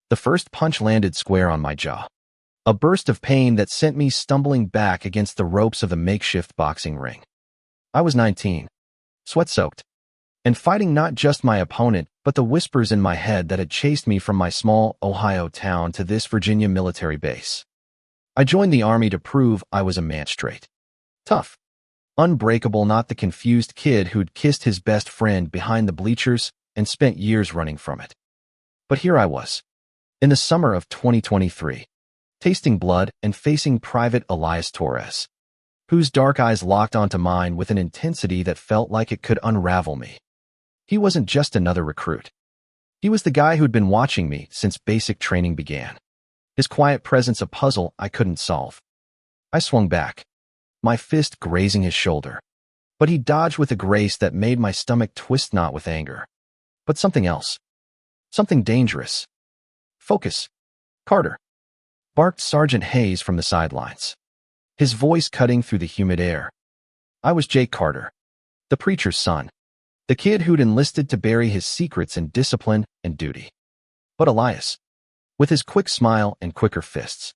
The first punch landed square on my jaw. A burst of pain that sent me stumbling back against the ropes of the makeshift boxing ring. I was 19, sweat-soaked, and fighting not just my opponent, but the whispers in my head that had chased me from my small Ohio town to this Virginia military base. I joined the Army to prove I was a man straight. Tough. Unbreakable, not the confused kid who'd kissed his best friend behind the bleachers and spent years running from it. But here I was, in the summer of 2023, tasting blood and facing Private Elias Torres, whose dark eyes locked onto mine with an intensity that felt like it could unravel me. He wasn't just another recruit. He was the guy who'd been watching me since basic training began. His quiet presence a puzzle I couldn't solve. I swung back, my fist grazing his shoulder, but he dodged with a grace that made my stomach twist not with anger, but something else. Something dangerous. "Focus, Carter," barked Sergeant Hayes from the sidelines, his voice cutting through the humid air. I was Jake Carter, the preacher's son, the kid who'd enlisted to bury his secrets in discipline and duty. But Elias, with his quick smile and quicker fists,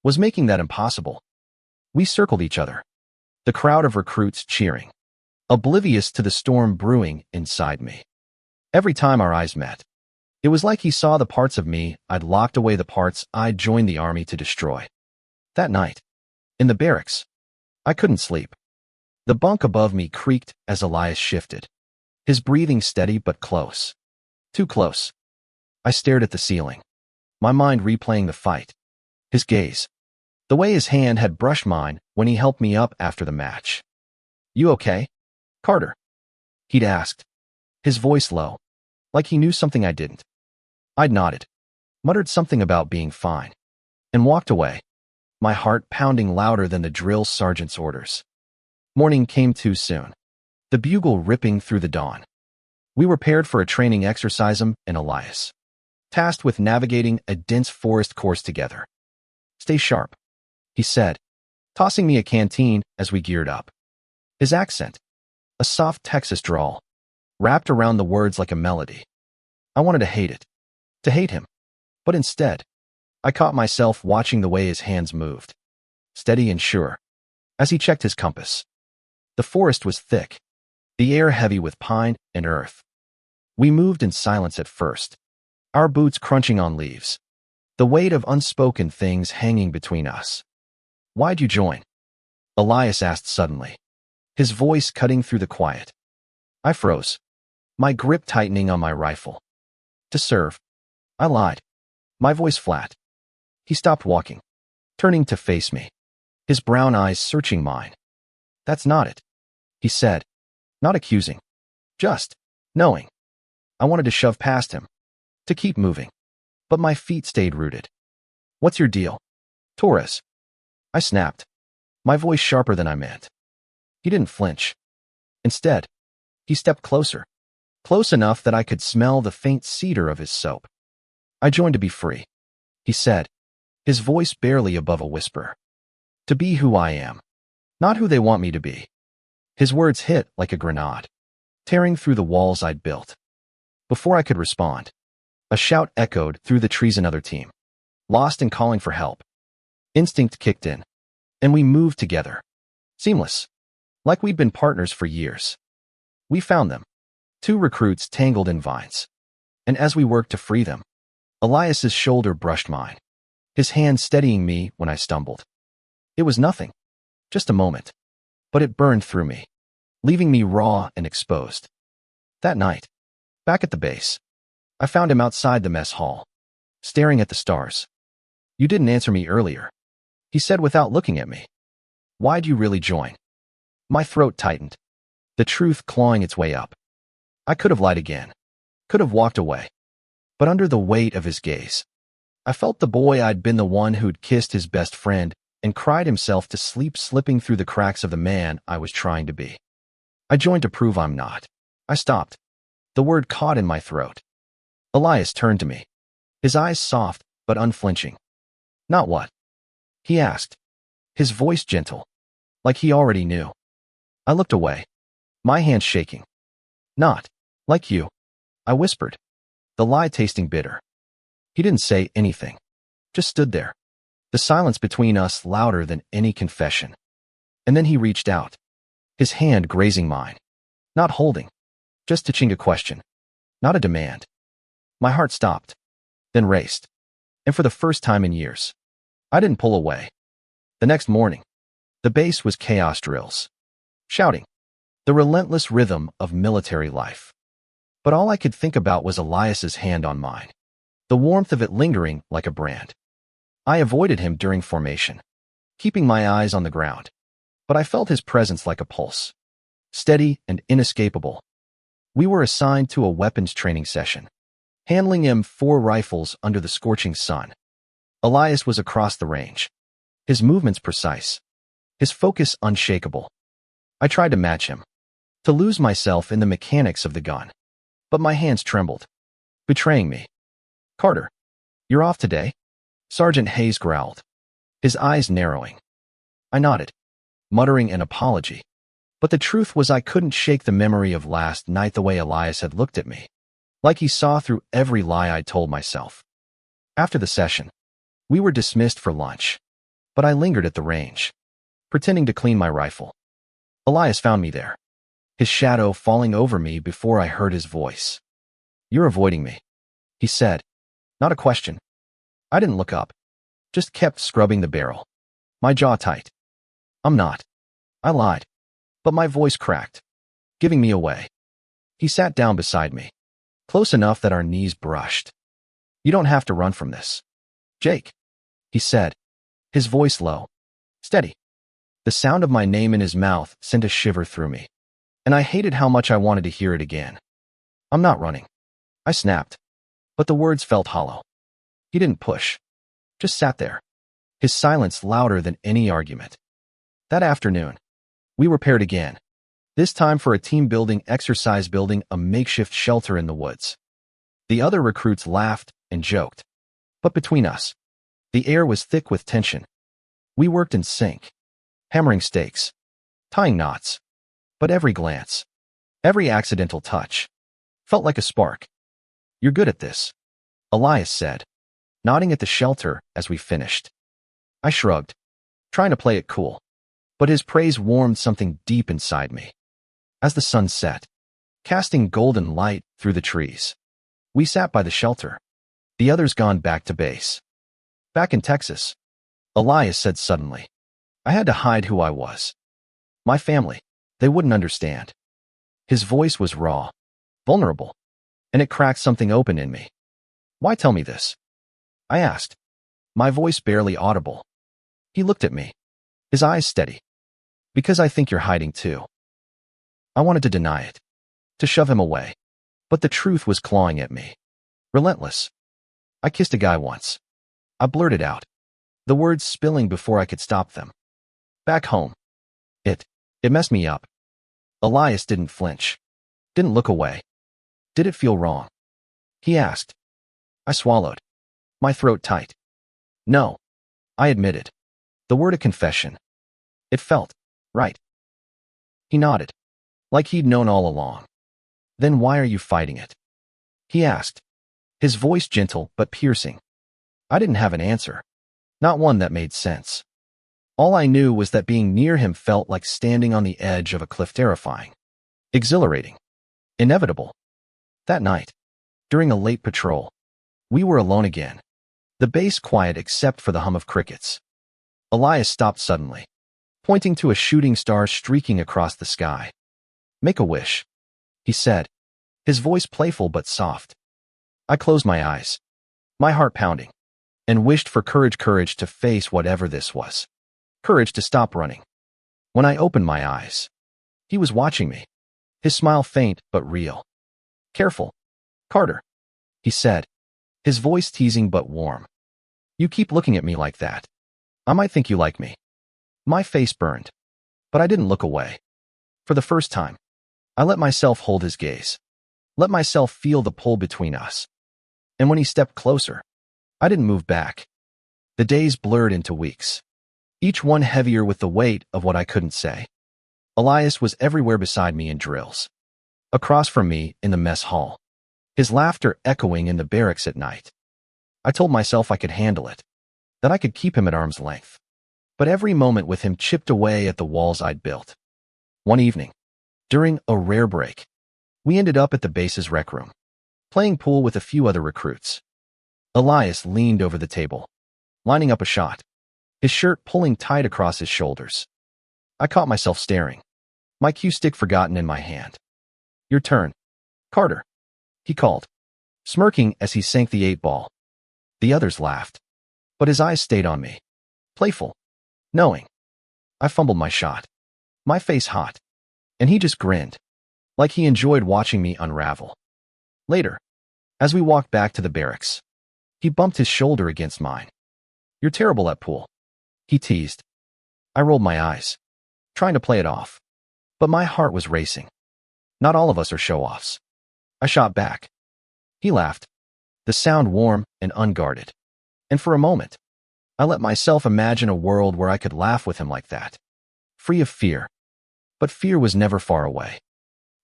was making that impossible. We circled each other, the crowd of recruits cheering, oblivious to the storm brewing inside me. Every time our eyes met, it was like he saw the parts of me I'd locked away, the parts I'd joined the Army to destroy. That night, in the barracks, I couldn't sleep. The bunk above me creaked as Elias shifted, his breathing steady but close. Too close. I stared at the ceiling, my mind replaying the fight. His gaze, the way his hand had brushed mine when he helped me up after the match. "You okay, Carter?" he'd asked, his voice low, like he knew something I didn't. I'd nodded, muttered something about being fine, and walked away, my heart pounding louder than the drill sergeant's orders. Morning came too soon, the bugle ripping through the dawn. We were paired for a training exercise, and Elias, tasked with navigating a dense forest course together. "Stay sharp," he said, tossing me a canteen as we geared up. His accent, a soft Texas drawl, wrapped around the words like a melody. I wanted to hate it, to hate him, but instead, I caught myself watching the way his hands moved, steady and sure, as he checked his compass. The forest was thick, the air heavy with pine and earth. We moved in silence at first, our boots crunching on leaves, the weight of unspoken things hanging between us. "Why'd you join?" Elias asked suddenly, his voice cutting through the quiet. I froze, my grip tightening on my rifle. "To serve," I lied, my voice flat. He stopped walking, turning to face me, his brown eyes searching mine. "That's not it," he said, not accusing, just knowing. I wanted to shove past him, to keep moving, but my feet stayed rooted. "What's your deal, Torres?" I snapped, my voice sharper than I meant. He didn't flinch. Instead, he stepped closer, close enough that I could smell the faint cedar of his soap. "I joined to be free," he said, his voice barely above a whisper. "To be who I am, not who they want me to be." His words hit like a grenade, tearing through the walls I'd built. Before I could respond, a shout echoed through the trees. Another team, lost and calling for help. Instinct kicked in, and we moved together, seamless, like we'd been partners for years. We found them, two recruits tangled in vines, and as we worked to free them, Elias's shoulder brushed mine, his hand steadying me when I stumbled. It was nothing, just a moment, but it burned through me, leaving me raw and exposed. That night, back at the base, I found him outside the mess hall, staring at the stars. "You didn't answer me earlier," he said without looking at me. "Why'd you really join?" My throat tightened, the truth clawing its way up. I could have lied again, could have walked away, but under the weight of his gaze, I felt the boy I'd been, the one who'd kissed his best friend and cried himself to sleep, slipping through the cracks of the man I was trying to be. "I joined to prove I'm not." I stopped, the word caught in my throat. Elias turned to me, his eyes soft but unflinching. "Not what?" he asked, his voice gentle, like he already knew. I looked away, my hands shaking. "Not like you," I whispered, the lie tasting bitter. He didn't say anything, just stood there, the silence between us louder than any confession. And then he reached out, his hand grazing mine, not holding, just touching a question, not a demand. My heart stopped, then raced, and for the first time in years, I didn't pull away. The next morning, the base was chaos drills, shouting, the relentless rhythm of military life. But all I could think about was Elias's hand on mine, the warmth of it lingering like a brand. I avoided him during formation, keeping my eyes on the ground, but I felt his presence like a pulse, steady and inescapable. We were assigned to a weapons training session, handling M4 rifles under the scorching sun. Elias was across the range, his movements precise, his focus unshakable. I tried to match him, to lose myself in the mechanics of the gun, but my hands trembled, betraying me. Carter, you're off today? Sergeant Hayes growled, his eyes narrowing. I nodded, muttering an apology, but the truth was I couldn't shake the memory of last night the way Elias had looked at me, like he saw through every lie I'd told myself. After the session, we were dismissed for lunch, but I lingered at the range, pretending to clean my rifle. Elias found me there, his shadow falling over me before I heard his voice. You're avoiding me, he said, not a question. I didn't look up, just kept scrubbing the barrel, my jaw tight. I'm not. I lied, but my voice cracked, giving me away. He sat down beside me, close enough that our knees brushed. You don't have to run from this, Jake, he said, his voice low, steady. The sound of my name in his mouth sent a shiver through me, and I hated how much I wanted to hear it again. I'm not running, I snapped, but the words felt hollow. He didn't push, just sat there, his silence louder than any argument. That afternoon, we were paired again, this time for a team-building exercise building a makeshift shelter in the woods. The other recruits laughed and joked, but between us, the air was thick with tension. We worked in sync, hammering stakes, tying knots, but every glance, every accidental touch, felt like a spark. You're good at this, Elias said, nodding at the shelter as we finished. I shrugged, trying to play it cool, but his praise warmed something deep inside me. As the sun set, casting golden light through the trees, we sat by the shelter, the others gone back to base. Back in Texas, Elias said suddenly, I had to hide who I was. My family, they wouldn't understand. His voice was raw, vulnerable, and it cracked something open in me. Why tell me this? I asked, my voice barely audible. He looked at me, his eyes steady. Because I think you're hiding too. I wanted to deny it, to shove him away, but the truth was clawing at me, relentless. I kissed a guy once. I blurted out, the words spilling before I could stop them. Back home. It messed me up. Elias didn't flinch, didn't look away. Did it feel wrong? He asked. I swallowed, my throat tight. No, I admitted. The word a confession. It felt right. He nodded, like he'd known all along. Then why are you fighting it? He asked, his voice gentle but piercing. I didn't have an answer, not one that made sense. All I knew was that being near him felt like standing on the edge of a cliff, terrifying, exhilarating, inevitable. That night, during a late patrol, we were alone again, the base quiet except for the hum of crickets. Elias stopped suddenly, pointing to a shooting star streaking across the sky. Make a wish, he said, his voice playful but soft. I closed my eyes, my heart pounding, and wished for courage to face whatever this was. Courage to stop running. When I opened my eyes, he was watching me, his smile faint but real. Careful, Carter, he said, his voice teasing but warm. You keep looking at me like that. I might think you like me. My face burned, but I didn't look away. For the first time, I let myself hold his gaze, let myself feel the pull between us. And when he stepped closer, I didn't move back. The days blurred into weeks, each one heavier with the weight of what I couldn't say. Elias was everywhere beside me in drills, across from me in the mess hall, his laughter echoing in the barracks at night. I told myself I could handle it, that I could keep him at arm's length. But every moment with him chipped away at the walls I'd built. One evening, during a rare break, we ended up at the base's rec room, playing pool with a few other recruits. Elias leaned over the table, lining up a shot, his shirt pulling tight across his shoulders. I caught myself staring, my cue stick forgotten in my hand. "Your turn, Carter," he called, smirking as he sank the 8-ball. The others laughed, but his eyes stayed on me, playful, knowing. I fumbled my shot, my face hot, and he just grinned, like he enjoyed watching me unravel. Later, as we walked back to the barracks, he bumped his shoulder against mine. "You're terrible at pool," he teased. I rolled my eyes, trying to play it off, but my heart was racing. Not all of us are show-offs. I shot back. He laughed, the sound warm and unguarded. And for a moment, I let myself imagine a world where I could laugh with him like that, free of fear. But fear was never far away.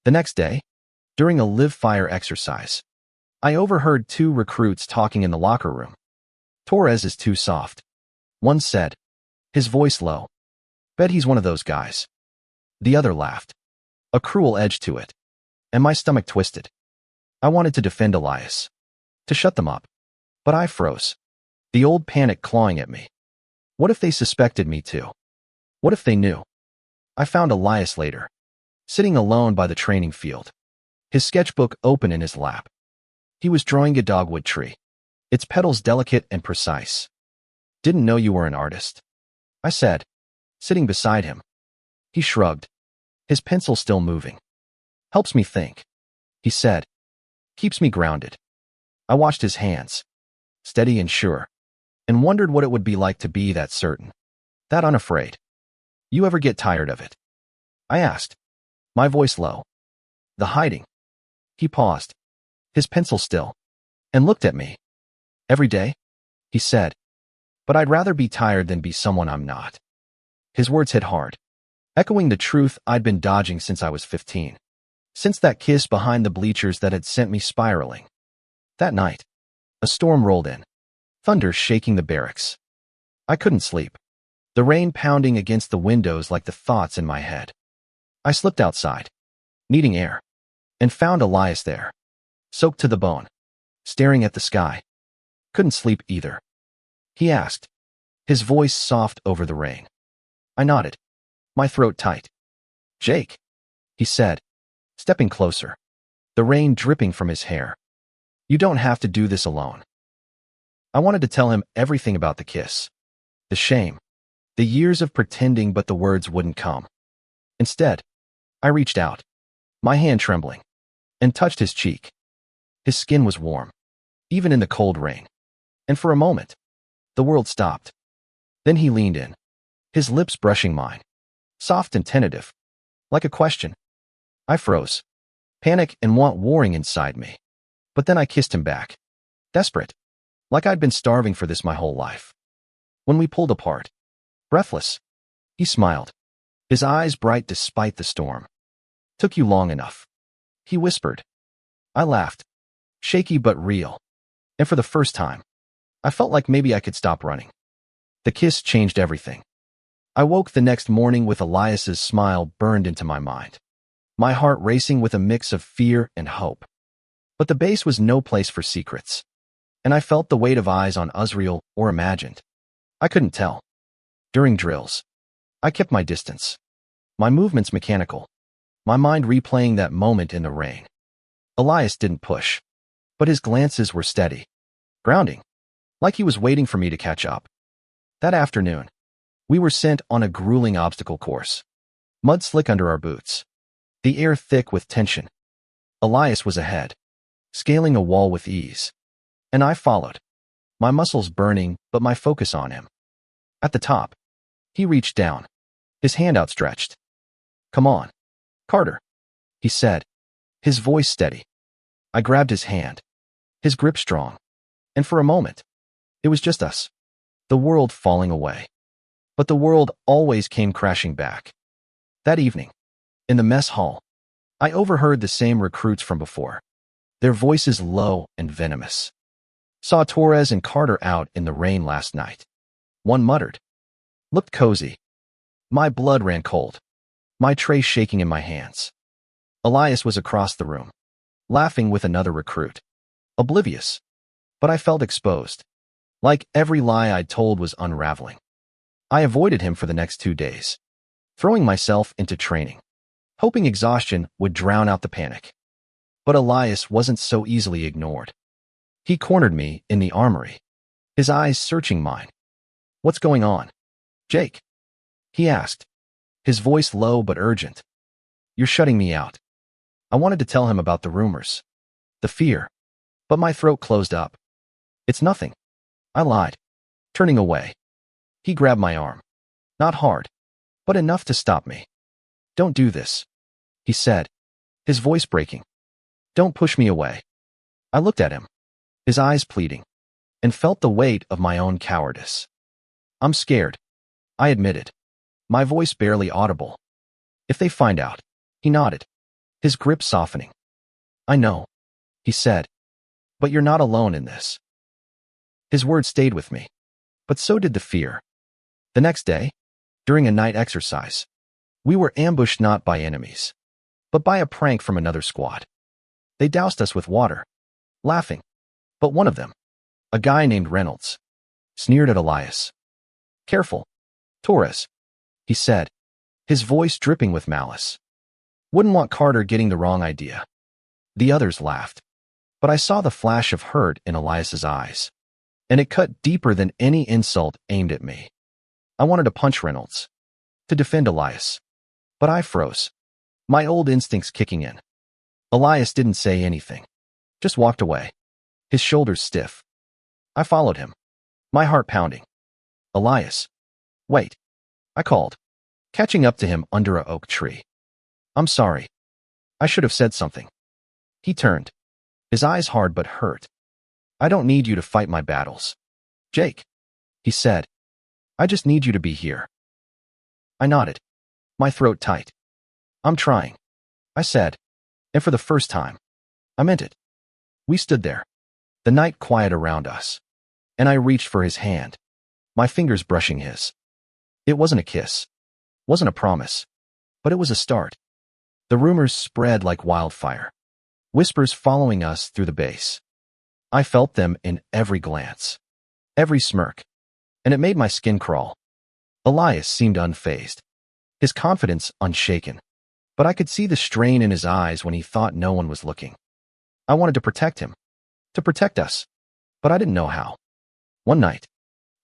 The next day, during a live fire exercise, I overheard 2 recruits talking in the locker room. "Torres is too soft," one said, his voice low. "Bet he's one of those guys." The other laughed, a cruel edge to it, and my stomach twisted. I wanted to defend Elias, to shut them up, but I froze, the old panic clawing at me. What if they suspected me too? What if they knew? I found Elias later, sitting alone by the training field, his sketchbook open in his lap. He was drawing a dogwood tree, its petals delicate and precise. "Didn't know you were an artist," I said, sitting beside him. He shrugged, his pencil still moving. "Helps me think," he said. "Keeps me grounded." I watched his hands, steady and sure, and wondered what it would be like to be that certain, that unafraid. "You ever get tired of it?" I asked, my voice low. "The hiding?" He paused, his pencil still, and looked at me. "Every day," he said. "But I'd rather be tired than be someone I'm not." His words hit hard, echoing the truth I'd been dodging since I was 15. Since that kiss behind the bleachers that had sent me spiraling. That night, a storm rolled in, thunder shaking the barracks. I couldn't sleep, the rain pounding against the windows like the thoughts in my head. I slipped outside, needing air, and found Elias there, soaked to the bone, staring at the sky. Couldn't sleep either. He asked, his voice soft over the rain. I nodded, my throat tight. "Jake," he said, stepping closer, the rain dripping from his hair. "You don't have to do this alone." I wanted to tell him everything about the kiss, the shame, the years of pretending, but the words wouldn't come. Instead, I reached out, my hand trembling, and touched his cheek. His skin was warm, even in the cold rain. And for a moment, the world stopped. Then he leaned in, his lips brushing mine, soft and tentative, like a question. I froze, panic and want warring inside me. But then I kissed him back, desperate, like I'd been starving for this my whole life. When we pulled apart, breathless, he smiled, his eyes bright despite the storm. "Took you long enough," he whispered. I laughed, shaky but real, and for the first time, I felt like maybe I could stop running. The kiss changed everything. I woke the next morning with Elias's smile burned into my mind, my heart racing with a mix of fear and hope. But the base was no place for secrets, and I felt the weight of eyes on Uzrael or imagined. I couldn't tell. During drills, I kept my distance, my movements mechanical, my mind replaying that moment in the rain. Elias didn't push, but his glances were steady, grounding, like he was waiting for me to catch up. That afternoon, we were sent on a grueling obstacle course, mud slick under our boots, the air thick with tension. Elias was ahead, scaling a wall with ease, and I followed, my muscles burning but my focus on him. At the top, he reached down, his hand outstretched. "Come on, Carter," he said, his voice steady. I grabbed his hand, his grip strong, and for a moment, it was just us, the world falling away. But the world always came crashing back. That evening, in the mess hall, I overheard the same recruits from before, their voices low and venomous. Saw Torres and Carter out in the rain last night. One muttered. Looked cozy. My blood ran cold, my tray shaking in my hands. Elias was across the room, laughing with another recruit. Oblivious. But I felt exposed. Like every lie I'd told was unraveling. I avoided him for the next 2 days, throwing myself into training, hoping exhaustion would drown out the panic. But Elias wasn't so easily ignored. He cornered me in the armory, his eyes searching mine. What's going on, Jake? He asked, his voice low but urgent. You're shutting me out. I wanted to tell him about the rumors, the fear, but my throat closed up. It's nothing, I lied, turning away. He grabbed my arm. Not hard, but enough to stop me. Don't do this, he said, his voice breaking. Don't push me away. I looked at him, his eyes pleading, and felt the weight of my own cowardice. I'm scared, I admitted, my voice barely audible. If they find out, he nodded, his grip softening. I know, he said, but you're not alone in this. His words stayed with me, but so did the fear. The next day, during a night exercise, we were ambushed not by enemies, but by a prank from another squad. They doused us with water, laughing, but one of them, a guy named Reynolds, sneered at Elias. Careful, Torres, he said, his voice dripping with malice. Wouldn't want Carter getting the wrong idea. The others laughed, but I saw the flash of hurt in Elias's eyes, and it cut deeper than any insult aimed at me. I wanted to punch Reynolds, to defend Elias, but I froze, my old instincts kicking in. Elias didn't say anything, just walked away, his shoulders stiff. I followed him, my heart pounding. Elias, wait, I called, catching up to him under a oak tree. I'm sorry. I should have said something. He turned, his eyes hard but hurt. I don't need you to fight my battles, Jake, he said. I just need you to be here. I nodded, my throat tight. I'm trying, I said, and for the first time, I meant it. We stood there, the night quiet around us, and I reached for his hand, my fingers brushing his. It wasn't a kiss, wasn't a promise, but it was a start. The rumors spread like wildfire, whispers following us through the base. I felt them in every glance, every smirk, and it made my skin crawl. Elias seemed unfazed, his confidence unshaken, but I could see the strain in his eyes when he thought no one was looking. I wanted to protect him, to protect us, but I didn't know how. One night,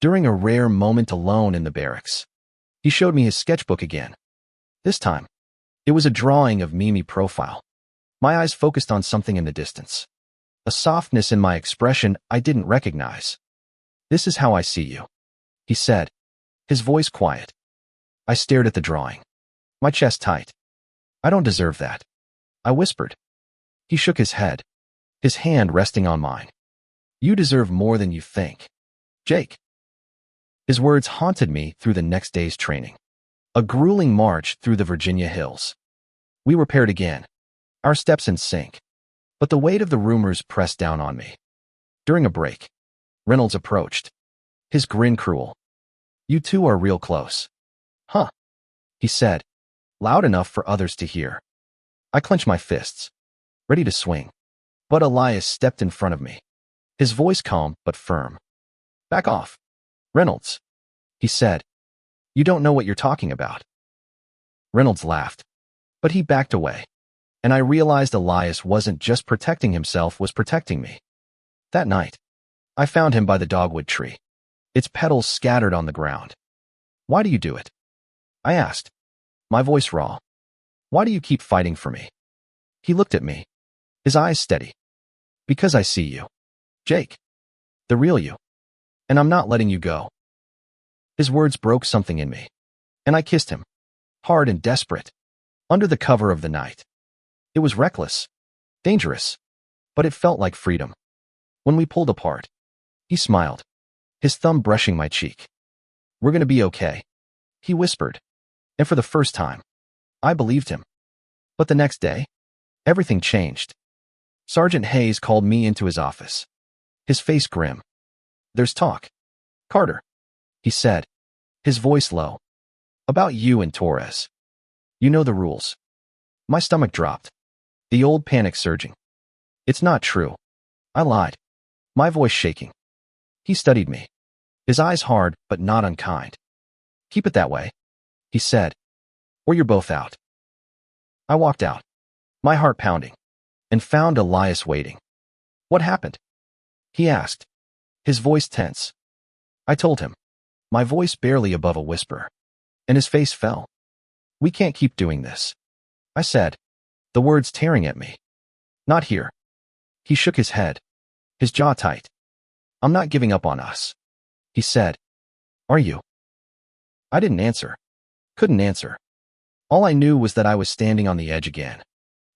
during a rare moment alone in the barracks, he showed me his sketchbook again. This time, it was a drawing of Mimi profile. My eyes focused on something in the distance, a softness in my expression I didn't recognize. This is how I see you, he said, his voice quiet. I stared at the drawing, my chest tight. I don't deserve that, I whispered. He shook his head, his hand resting on mine. You deserve more than you think, Jake. His words haunted me through the next day's training, a grueling march through the Virginia hills. We were paired again, our steps in sync, but the weight of the rumors pressed down on me. During a break, Reynolds approached, his grin cruel. You two are real close. Huh, he said, loud enough for others to hear. I clenched my fists, ready to swing, but Elias stepped in front of me, his voice calm but firm. Back off, Reynolds, he said. You don't know what you're talking about. Reynolds laughed, but he backed away, and I realized Elias wasn't just protecting himself, was protecting me. That night, I found him by the dogwood tree, its petals scattered on the ground. Why do you do it? I asked, my voice raw. Why do you keep fighting for me? He looked at me, his eyes steady. Because I see you, Jake, the real you, and I'm not letting you go. His words broke something in me, and I kissed him, hard and desperate, under the cover of the night. It was reckless, dangerous, but it felt like freedom. When we pulled apart, he smiled, his thumb brushing my cheek. We're gonna be okay, he whispered, and for the first time, I believed him. But the next day, everything changed. Sergeant Hayes called me into his office. his face grim. There's talk. Carter, he said, his voice low. About you and Torres. You know the rules. My stomach dropped. The old panic surging. It's not true. I lied. My voice shaking. He studied me. His eyes hard, but not unkind. Keep it that way, he said, or you're both out. I walked out, my heart pounding, and found Elias waiting. What happened? He asked, his voice tense. I told him, my voice barely above a whisper, and his face fell. We can't keep doing this, I said, the words tearing at me. Not here. He shook his head, his jaw tight. I'm not giving up on us, he said. Are you? I didn't answer. Couldn't answer. All I knew was that I was standing on the edge again.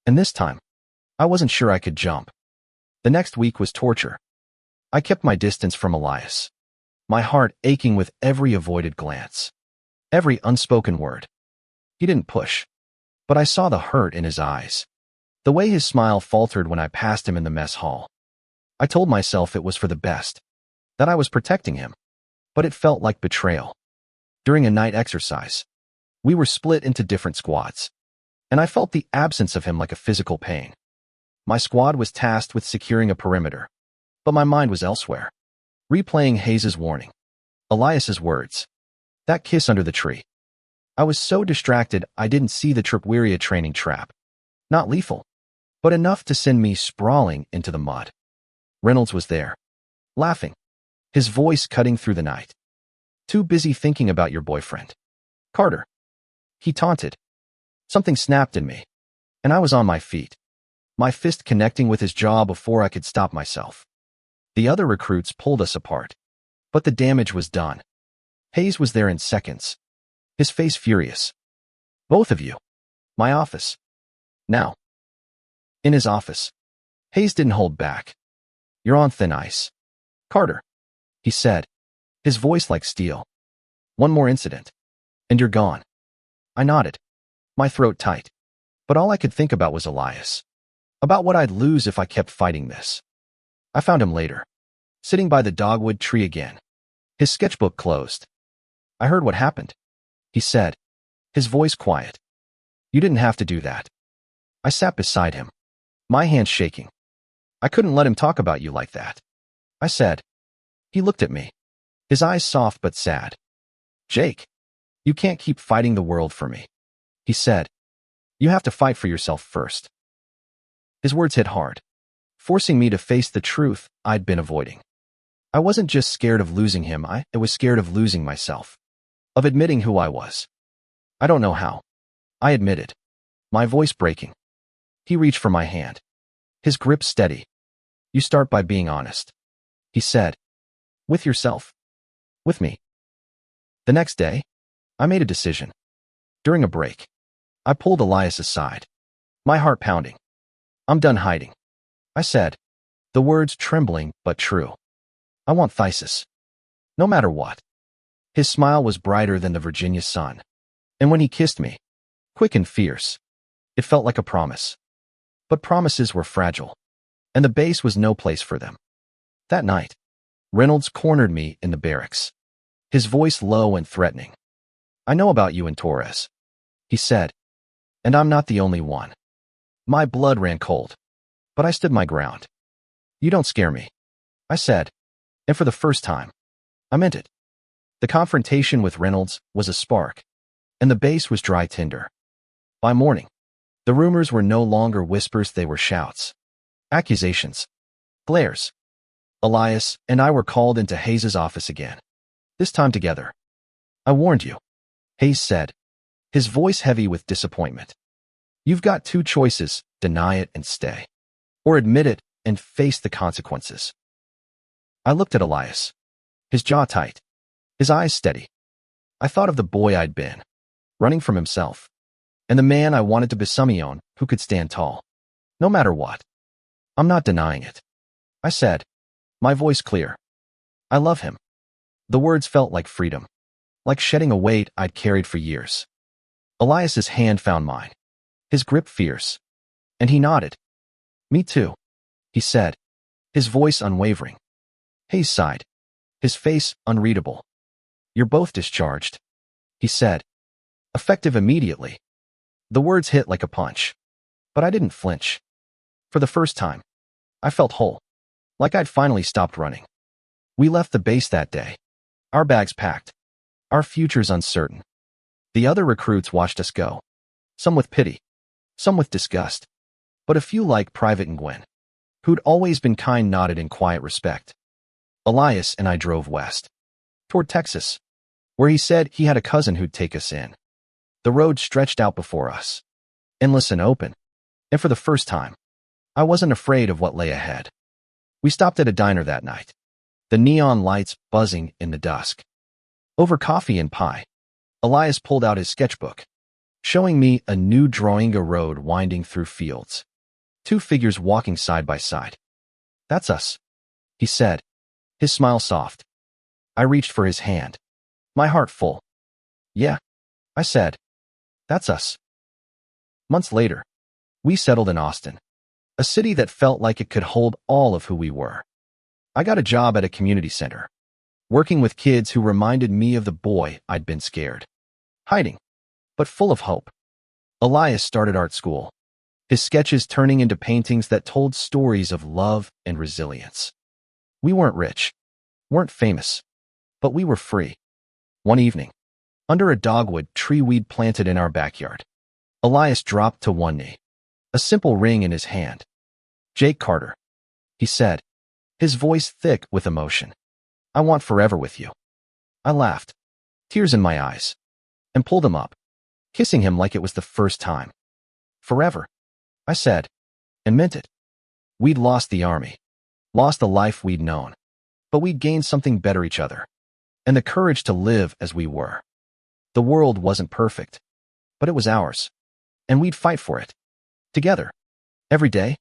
And this time, I wasn't sure I could jump. The next week was torture. I kept my distance from Elias, my heart aching with every avoided glance, every unspoken word. He didn't push, but I saw the hurt in his eyes, the way his smile faltered when I passed him in the mess hall. I told myself it was for the best, that I was protecting him, but it felt like betrayal. During a night exercise, we were split into different squads, and I felt the absence of him like a physical pain. My squad was tasked with securing a perimeter, but my mind was elsewhere, replaying Hayes's warning, Elias's words, that kiss under the tree. I was so distracted I didn't see the tripwire training trap. Not lethal, but enough to send me sprawling into the mud. Reynolds was there, laughing, his voice cutting through the night. Too busy thinking about your boyfriend, Carter, he taunted. Something snapped in me, and I was on my feet, my fist connecting with his jaw before I could stop myself. The other recruits pulled us apart, but the damage was done. Hayes was there in seconds, his face furious. Both of you. My office. Now. In his office, Hayes didn't hold back. You're on thin ice, Carter, he said, his voice like steel. One more incident, and you're gone. I nodded, my throat tight, but all I could think about was Elias, about what I'd lose if I kept fighting this. I found him later, sitting by the dogwood tree again, his sketchbook closed. I heard what happened, he said, his voice quiet. You didn't have to do that. I sat beside him, my hands shaking. I couldn't let him talk about you like that, I said. He looked at me, his eyes soft but sad. Jake, you can't keep fighting the world for me, he said. You have to fight for yourself first. His words hit hard, forcing me to face the truth I'd been avoiding. I wasn't just scared of losing him, I was scared of losing myself, of admitting who I was. I don't know how. I admitted, my voice breaking. He reached for my hand, his grip steady. You start by being honest, he said. With yourself. With me. The next day, I made a decision. During a break, I pulled Elias aside, my heart pounding. I'm done hiding, I said, the words trembling but true. I want Thysis. No matter what. His smile was brighter than the Virginia sun, and when he kissed me, quick and fierce, it felt like a promise. But promises were fragile, and the base was no place for them. That night, Reynolds cornered me in the barracks, his voice low and threatening. I know about you and Torres, he said, and I'm not the only one. My blood ran cold, but I stood my ground. You don't scare me, I said, and for the first time, I meant it. The confrontation with Reynolds was a spark, and the base was dry tinder. By morning, the rumors were no longer whispers, they were shouts, accusations, glares. Elias and I were called into Hayes's office again, this time together. I warned you, Hayes said, his voice heavy with disappointment. You've got two choices, deny it and stay, or admit it and face the consequences. I looked at Elias, his jaw tight, his eyes steady. I thought of the boy I'd been, running from himself, and the man I wanted to be, someone who could stand tall, no matter what. I'm not denying it, I said, my voice clear. I love him. The words felt like freedom, like shedding a weight I'd carried for years. Elias's hand found mine, his grip fierce, and he nodded. Me too, he said, his voice unwavering. Hayes sighed, his face unreadable. You're both discharged, he said, effective immediately. The words hit like a punch, but I didn't flinch. For the first time, I felt whole, like I'd finally stopped running. We left the base that day, our bags packed, our futures uncertain. The other recruits watched us go, some with pity, some with disgust, but a few like Private Nguyen, who'd always been kind, nodded in quiet respect. Elias and I drove west, toward Texas, where he said he had a cousin who'd take us in. The road stretched out before us, endless and open, and for the first time, I wasn't afraid of what lay ahead. We stopped at a diner that night, the neon lights buzzing in the dusk. Over coffee and pie, Elias pulled out his sketchbook, showing me a new drawing, a road winding through fields, two figures walking side by side. That's us, he said, his smile soft. I reached for his hand, my heart full. Yeah, I said, that's us. Months later, we settled in Austin, a city that felt like it could hold all of who we were. I got a job at a community center, working with kids who reminded me of the boy I'd been scared, hiding, but full of hope. Elias started art school, his sketches turning into paintings that told stories of love and resilience. We weren't rich, weren't famous, but we were free. One evening, under a dogwood tree we'd planted in our backyard, Elias dropped to one knee, a simple ring in his hand. Jake Carter, he said, his voice thick with emotion. I want forever with you. I laughed, tears in my eyes, and pulled him up, kissing him like it was the first time. Forever, I said, and meant it. We'd lost the army, lost the life we'd known, but we'd gained something better, each other, and the courage to live as we were. The world wasn't perfect, but it was ours, and we'd fight for it. Together. Every day.